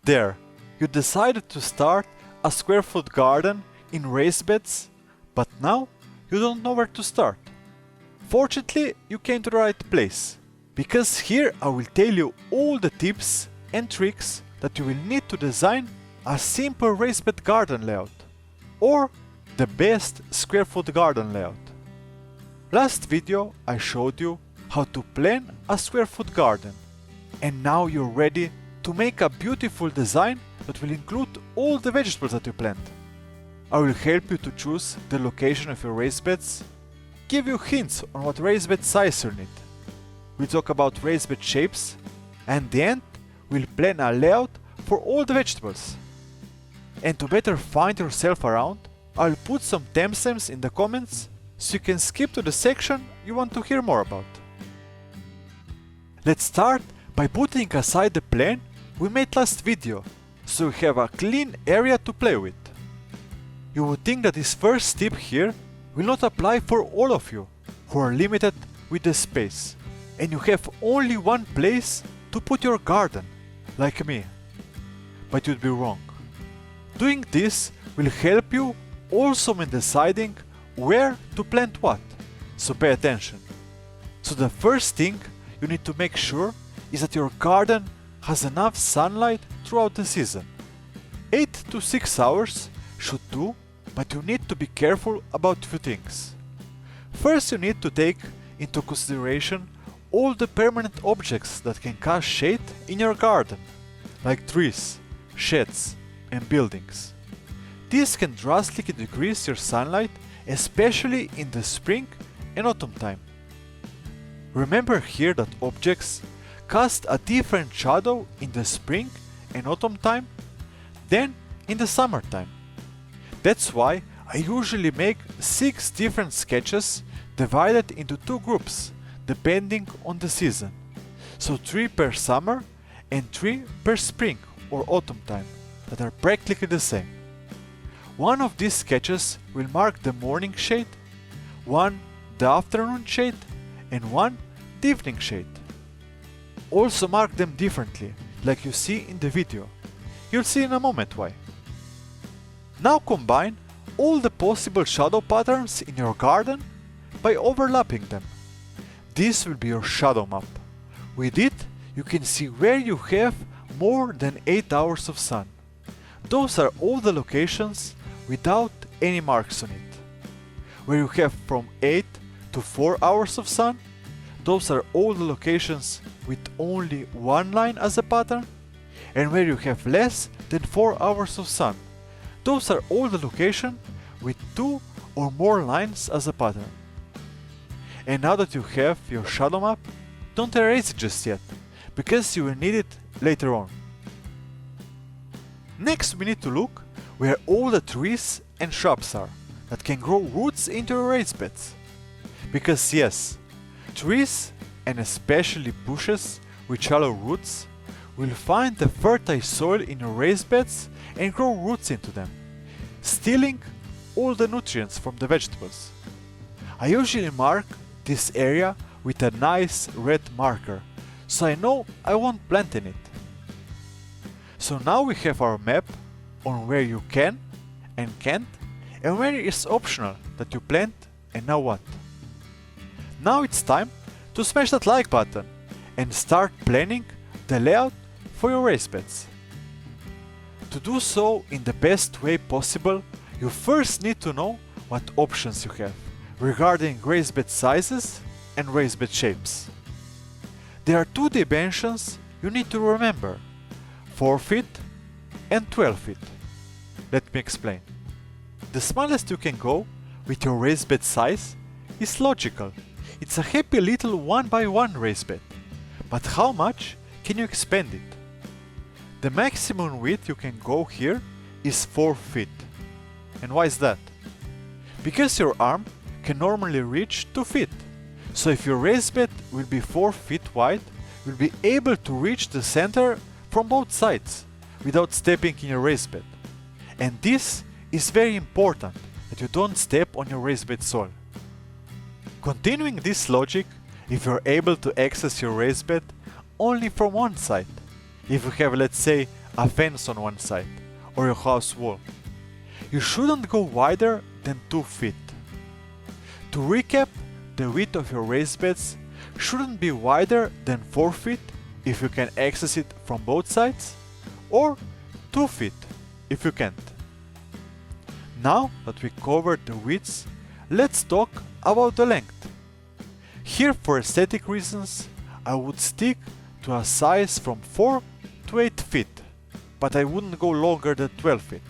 There, you decided to start a square foot garden in raised beds, but now you don't know where to start. Fortunately, you came to the right place, because here I will tell you all the tips and tricks that you will need to design a simple raised bed garden layout, or the best square foot garden layout. Last video I showed you how to plan a square foot garden, and now you're ready to make a beautiful design that will include all the vegetables that you plant. I will help you to choose the location of your raised beds, give you hints on what raised bed size you need. We'll talk about raised bed shapes, and in the end we'll plan a layout for all the vegetables. And to better find yourself around, I'll put some timestamps in the comments so you can skip to the section you want to hear more about. Let's start by putting aside the plan we made last video, so you have a clean area to play with. You would think that this first tip here will not apply for all of you who are limited with the space, and you have only one place to put your garden, like me. But you'd be wrong. Doing this will help you also in deciding where to plant what, so pay attention. So the first thing you need to make sure is that your garden has enough sunlight throughout the season. 8 to 6 hours should do, but you need to be careful about a few things. First, you need to take into consideration all the permanent objects that can cast shade in your garden, like trees, sheds, and buildings. This can drastically decrease your sunlight, especially in the spring and autumn time. Remember here that objects cast a different shadow in the spring and autumn time than in the summertime. That's why I usually make 6 different sketches divided into 2 groups depending on the season. So 3 per summer and 3 per spring or autumn time that are practically the same. One of these sketches will mark the morning shade, one the afternoon shade, and one the evening shade. Also mark them differently, like you see in the video. You'll see in a moment why. Now combine all the possible shadow patterns in your garden by overlapping them. This will be your shadow map. With it, you can see where you have more than 8 hours of sun. Those are all the locations without any marks on it. Where you have from 8 to 4 hours of sun, those are all the locations with only one line as a pattern, and where you have less than 4 hours of sun, those are all the locations with 2 or more lines as a pattern. And now that you have your shadow map, don't erase it just yet, because you will need it later on. Next we need to look where all the trees and shrubs are that can grow roots into your raised beds. Because yes, trees and especially bushes with shallow roots will find the fertile soil in your raised beds and grow roots into them, stealing all the nutrients from the vegetables. I usually mark this area with a nice red marker, so I know I won't plant in it. So now we have our map on where you can and can't, and where it is optional that you plant and now what. Now it's time to smash that like button and start planning the layout for your raised beds. To do so in the best way possible, you first need to know what options you have regarding raised bed sizes and raised bed shapes. There are 2 dimensions you need to remember: 4 feet and 12 feet. Let me explain. The smallest you can go with your raised bed size is logical. It's a happy little 1x1 raised bed. But how much can you expand it? The maximum width you can go here is 4 feet. And why is that? Because your arm can normally reach 2 feet. So if your raised bed will be 4 feet wide, you'll be able to reach the center from both sides without stepping in your raised bed. And this is very important, that you don't step on your raised bed soil. Continuing this logic, if you're able to access your raised bed only from one side, if you have, let's say, a fence on one side, or your house wall. You shouldn't go wider than 2 feet. To recap, the width of your raised beds shouldn't be wider than 4 feet if you can access it from both sides, or 2 feet if you can't. Now that we covered the widths, let's talk about the length. Here, for aesthetic reasons, I would stick to a size from 4 to 8 feet, but I wouldn't go longer than 12 feet.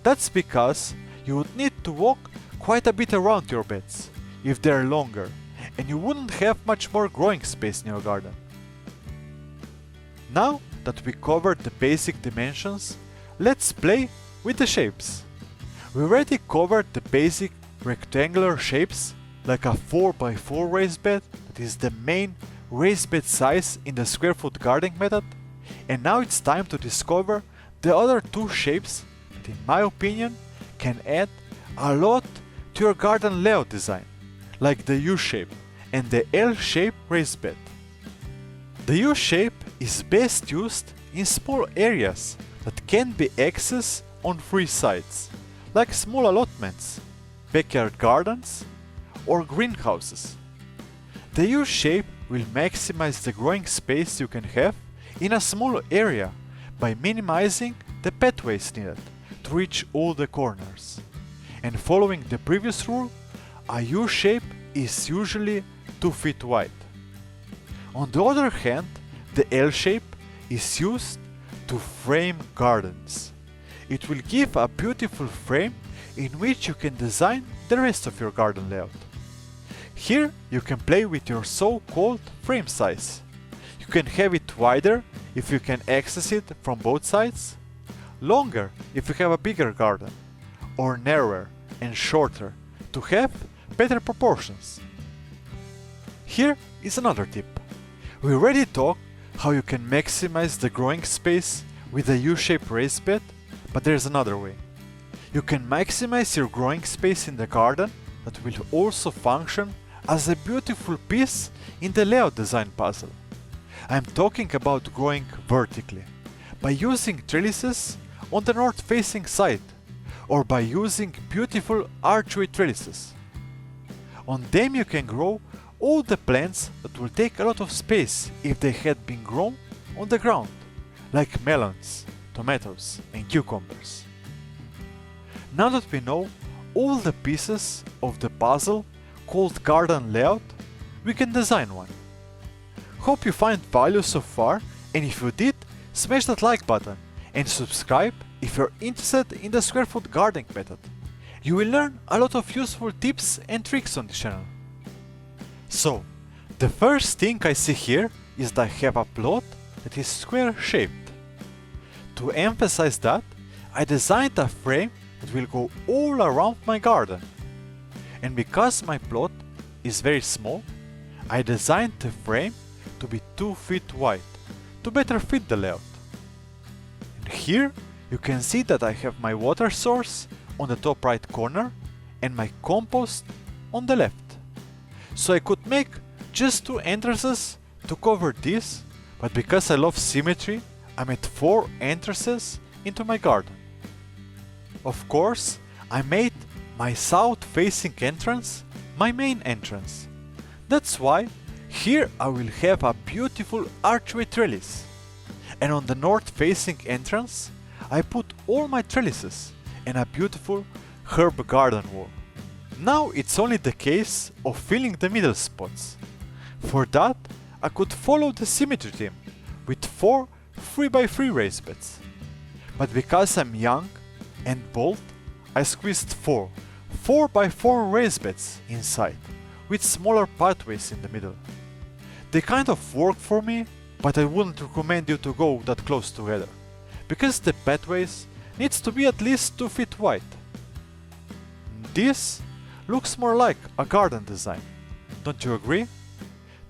That's because you would need to walk quite a bit around your beds if they're longer, and you wouldn't have much more growing space in your garden. Now that we covered the basic dimensions, let's play with the shapes. We already covered the basic rectangular shapes like a 4x4 raised bed, that is the main raised bed size in the square foot gardening method, and now it's time to discover the other two shapes that, in my opinion, can add a lot to your garden layout design, like the U shape and the L shape raised bed. The U shape is best used in small areas that can be accessed on 3 sides, like small allotments, backyard gardens, or greenhouses. The U shape will maximize the growing space you can have in a small area by minimizing the pathways needed to reach all the corners. And following the previous rule, a U shape is usually 2 feet wide. On the other hand, the L shape is used to frame gardens. It will give a beautiful frame in which you can design the rest of your garden layout. Here you can play with your so-called frame size. You can have it wider if you can access it from both sides, longer if you have a bigger garden, or narrower and shorter to have better proportions. Here is another tip. We already talked how you can maximize the growing space with a U-shaped raised bed, but there's another way. You can maximize your growing space in the garden that will also function as a beautiful piece in the layout design puzzle. I'm talking about growing vertically, by using trellises on the north-facing side, or by using beautiful archway trellises. On them you can grow all the plants that will take a lot of space if they had been grown on the ground, like melons, tomatoes, and cucumbers. Now that we know all the pieces of the puzzle called garden layout, we can design one. Hope you find value so far, and if you did, smash that like button and subscribe if you're interested in the square foot gardening method. You will learn a lot of useful tips and tricks on this channel. So, the first thing I see here is that I have a plot that is square shaped. To emphasize that, I designed a frame that will go all around my garden. And because my plot is very small, I designed the frame to be 2 feet wide to better fit the layout. And here you can see that I have my water source on the top right corner and my compost on the left. So I could make just 2 entrances to cover this, but because I love symmetry, I made 4 entrances into my garden. Of course, I made my south-facing entrance my main entrance. That's why here I will have a beautiful archway trellis. And on the north-facing entrance, I put all my trellises and a beautiful herb garden wall. Now it's only the case of filling the middle spots. For that, I could follow the symmetry theme with 4 3x3 raised beds. But because I'm young and bold, I squeezed 4 4x4 raised beds inside, with smaller pathways in the middle. They kind of work for me, but I wouldn't recommend you to go that close together, because the pathways needs to be at least 2 feet wide. This looks more like a garden design, don't you agree?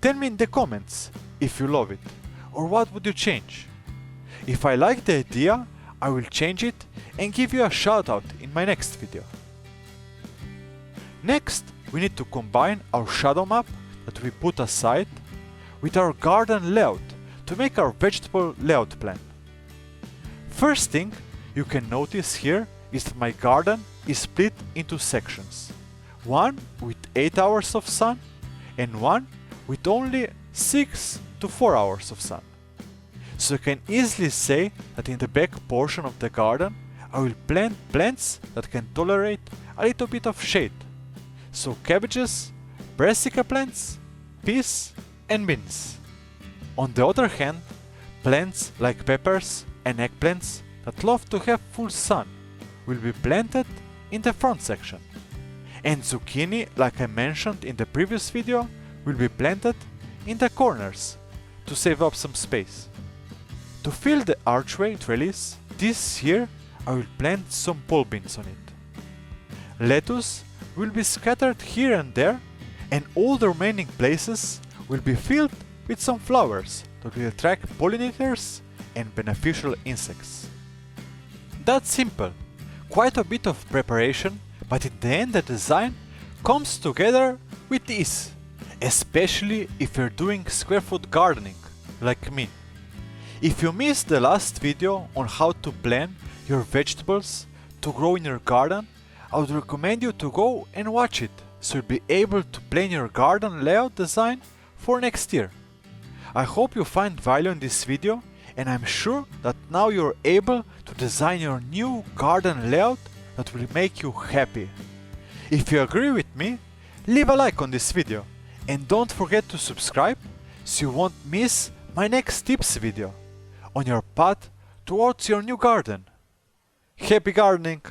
Tell me in the comments if you love it, or what would you change? If I like the idea, I will change it and give you a shout out in my next video. Next, we need to combine our shadow map that we put aside with our garden layout to make our vegetable layout plan. First thing you can notice here is that my garden is split into sections. One with 8 hours of sun and one with only 6 to 4 hours of sun. So you can easily say that in the back portion of the garden I will plant plants that can tolerate a little bit of shade. So cabbages, brassica plants, peas and beans. On the other hand, plants like peppers and eggplants that love to have full sun will be planted in the front section. And zucchini, like I mentioned in the previous video, will be planted in the corners to save up some space. To fill the archway trellis, this year I will plant some pole beans on it. Lettuce will be scattered here and there, and all the remaining places will be filled with some flowers that will attract pollinators and beneficial insects. That's simple, quite a bit of preparation, but in the end the design comes together with ease, especially if you're doing square foot gardening, like me. If you missed the last video on how to plan your vegetables to grow in your garden, I would recommend you to go and watch it, so you'll be able to plan your garden layout design for next year. I hope you find value in this video, and I'm sure that now you're able to design your new garden layout that will make you happy. If you agree with me, leave a like on this video, and don't forget to subscribe so you won't miss my next tips video on your path towards your new garden. Happy gardening!